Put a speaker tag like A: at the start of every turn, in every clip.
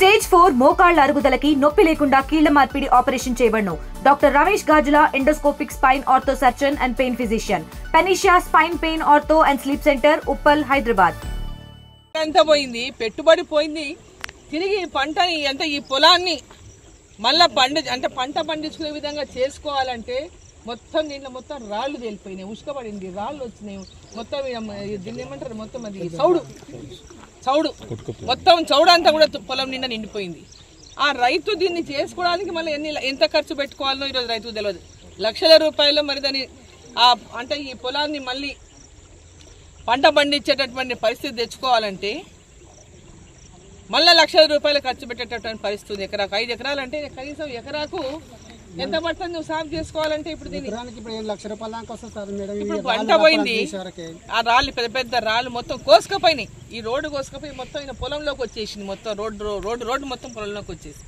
A: Stage 4 మోకాళ్ల అరుగుదలకి నొప్పి లేకుండా కీళ్ల మార్పిడి ఆపరేషన్ చేయబడును. Doctor Ramesh Gajula, endoscopic spine ortho surgeon and pain physician, Panacea spine pain ortho and sleep centre, Uppal, Hyderabad.
B: ఎంత పోయింది, పెట్టుబడి పోయింది, తిరిగి పంటని అంటే ఈ పొలాన్ని మళ్ళా పంట పండించుకునే విధంగా చేసుకోవాలంటే మొత్తం దీంట్లో మొత్తం రాళ్లు తేలిపోయినాయి, ఉసుకబడింది, రాళ్ళు వచ్చినాయి, మొత్తం దీన్ని ఏమంటారు, మొత్తం అది చౌడు మొత్తం చౌడు అంతా కూడా పొలం నిండా నిండిపోయింది. ఆ రైతు దీన్ని చేసుకోవడానికి మళ్ళీ ఎంత ఖర్చు పెట్టుకోవాలో ఈరోజు రైతుకు తెలియదు. లక్షల రూపాయలు మరి దాన్ని అంటే ఈ పొలాన్ని మళ్ళీ పంట పండించేటటువంటి పరిస్థితి తెచ్చుకోవాలంటే మళ్ళీ లక్షల రూపాయలు ఖర్చు పెట్టేటటువంటి పరిస్థితి. ఎకరాకు 5 ఎకరాలు అంటే కనీసం ఎకరాకు ఎంత పడుతుంది నువ్వు సాగు చేసుకోవాలంటే? ఇప్పుడు ఇప్పుడు పంట పోయింది, ఆ రాళ్ళు పెద్ద పెద్ద రాళ్ళు మొత్తం కోసుకపోయినాయి, ఈ రోడ్డు కోసుకపోయి మొత్తం ఈయన పొలంలోకి వచ్చేసింది, మొత్తం రోడ్డు మొత్తం పొలంలోకి వచ్చేసి.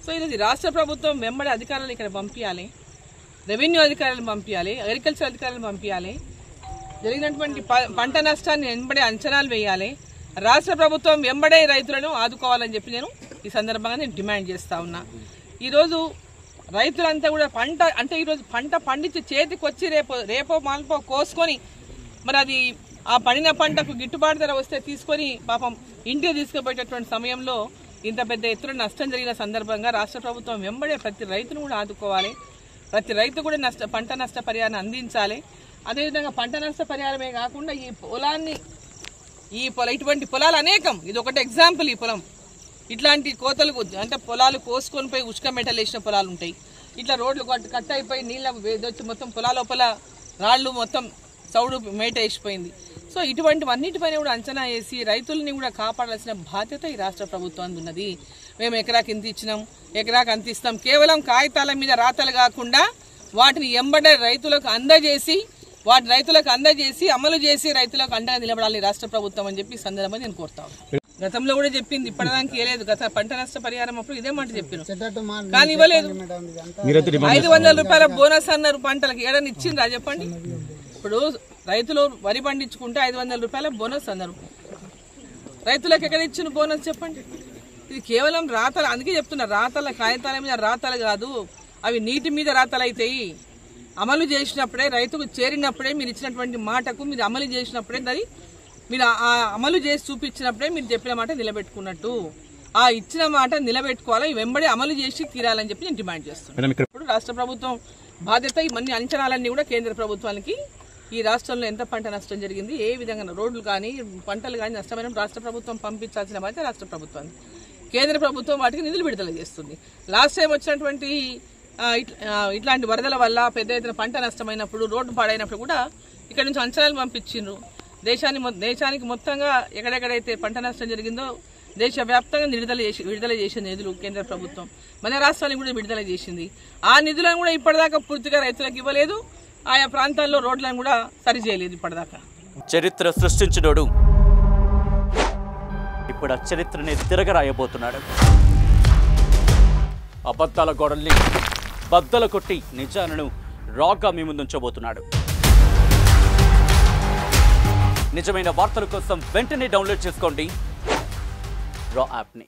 B: సో ఇది రాష్ట్ర ప్రభుత్వం వెంబడి అధికారులు ఇక్కడ పంపించాలి, రెవెన్యూ అధికారులను పంపించాలి, అగ్రికల్చర్ అధికారులను పంపించాలి, జరిగినటువంటి పంట నష్టాన్ని వెంబడే అంచనాలు వేయాలి, రాష్ట్ర ప్రభుత్వం వెంబడే రైతులను ఆదుకోవాలని చెప్పి నేను ఈ సందర్భంగా నేను డిమాండ్ చేస్తా ఉన్నా. ఈరోజు రైతులంతా కూడా ఈరోజు పంట పండించి చేతికి వచ్చి రేపో మాల్పో కోసుకొని మరి అది ఆ పండిన పంటకు గిట్టుబాటు ధర వస్తే తీసుకొని పాపం ఇంటికి తీసుకుపోయేటటువంటి సమయంలో ఇంత పెద్ద ఎత్తున నష్టం జరిగిన సందర్భంగా రాష్ట్ర ప్రభుత్వం వెంబడే ప్రతి రైతును కూడా ఆదుకోవాలి, ప్రతి రైతు కూడా పంట నష్ట పరిహారాన్ని అందించాలి. అదేవిధంగా పంట నష్ట పరిహారమే కాకుండా ఈ పొలాన్ని ఇటువంటి పొలాలు అనేకం, ఇది ఒకటి ఎగ్జాంపుల్. ఈ పొలం ఇట్లాంటి కోతలు అంటే పొలాలు కోసుకొని పోయి ఉష్క మెటలు వేసిన పొలాలు ఉంటాయి, ఇట్లా రోడ్లు కట్ అయిపోయి నీళ్ళ వేదొచ్చి మొత్తం పొలాల లోపల రాళ్ళు మొత్తం చౌడు మేట వేసిపోయింది. సో ఇటువంటివన్నిటిపైన కూడా అంచనా వేసి రైతుల్ని కూడా కాపాడాల్సిన బాధ్యత ఈ రాష్ట్ర ప్రభుత్వానికి ఉన్నది. మేము ఎకరాకి ఇంత ఇచ్చినాం, ఎకరాకి అంత ఇస్తాం, కేవలం కాగితాల మీద రాతలు కాకుండా వాటిని ఎంబడే రైతులకు అందజేసి అమలు చేసి రైతులకు అండగా నిలబడాలి రాష్ట్ర ప్రభుత్వం అని చెప్పి సందర్భంగా నేను కోరుతాను. గతంలో కూడా చెప్పింది, ఇప్పటిదానికి లేదు. గత పంట నష్ట పరిహారం అప్పుడు ఇదే మాట చెప్పాను, కానీ ఇవ్వలేదు. 500 రూపాయల బోనస్ అన్నారు పంటలకు, ఏడని ఇచ్చిండ్రా చెప్పండి? ఇప్పుడు రైతులు వరి పండించుకుంటే 500 రూపాయల బోనస్ అన్నారు, రైతులకు ఎక్కడ ఇచ్చిన బోనస్ చెప్పండి? ఇది కేవలం రాతలు, అందుకే చెప్తున్నా, రాతల కాగితాల మీద రాతలు కాదు, అవి నీటి మీద రాతలు అవుతాయి. అమలు చేసినప్పుడే, రైతుకు చేరినప్పుడే, మీరు ఇచ్చినటువంటి మాటకు మీరు అమలు చేసినప్పుడే, దాన్ని మీరు అమలు చేసి చూపించినప్పుడే మీరు చెప్పిన మాట నిలబెట్టుకున్నట్టు. ఆ ఇచ్చిన మాట నిలబెట్టుకోవాలి, వెంబడి అమలు చేసి తీరాలని చెప్పి నేను డిమాండ్ చేస్తున్నాను. ఇప్పుడు రాష్ట్ర ప్రభుత్వం బాధ్యత, ఇవన్నీ అంచనాలన్నీ కూడా కేంద్ర ప్రభుత్వానికి, ఈ రాష్ట్రంలో ఎంత పంట నష్టం జరిగింది, ఏ విధంగా రోడ్లు కానీ పంటలు కానీ నష్టమైన రాష్ట్ర ప్రభుత్వం పంపించాల్సిన బాధ్యత రాష్ట్ర ప్రభుత్వానికి. కేంద్ర ప్రభుత్వం వాటికి నిధులు విడుదల చేస్తుంది. లాస్ట్ టైం వచ్చినటువంటి ఇట్లాంటి వరదల వల్ల పెద్ద ఎత్తున పంట నష్టమైనప్పుడు, రోడ్డు పాడైనప్పుడు కూడా ఇక్కడ నుంచి అంచనాలు పంపించిండ్రు. దేశానికి మొత్తంగా ఎక్కడెక్కడైతే పంట నష్టం జరిగిందో దేశవ్యాప్తంగా విడుదల చేసిన నిధులు కేంద్ర ప్రభుత్వం మన రాష్ట్రానికి కూడా విడుదల చేసింది. ఆ నిధులను కూడా ఇప్పటిదాకా పూర్తిగా రైతులకు ఇవ్వలేదు, ఆయా ప్రాంతాల్లో రోడ్లను కూడా సరిచేయలేదు ఇప్పటిదాకా.
C: చరిత్ర సృష్టించినోడు ఇప్పుడు ఆ చరిత్రని తిరగరాయబోతున్నాడు. అబద్ధాల గోడల్ని బద్దల కొట్టి నిజాలను రాగా మీ ముందుంచబోతున్నాడు. నిజమైన వార్తల కోసం వెంటనే డౌన్లోడ్ చేసుకోండి రా యాప్ని.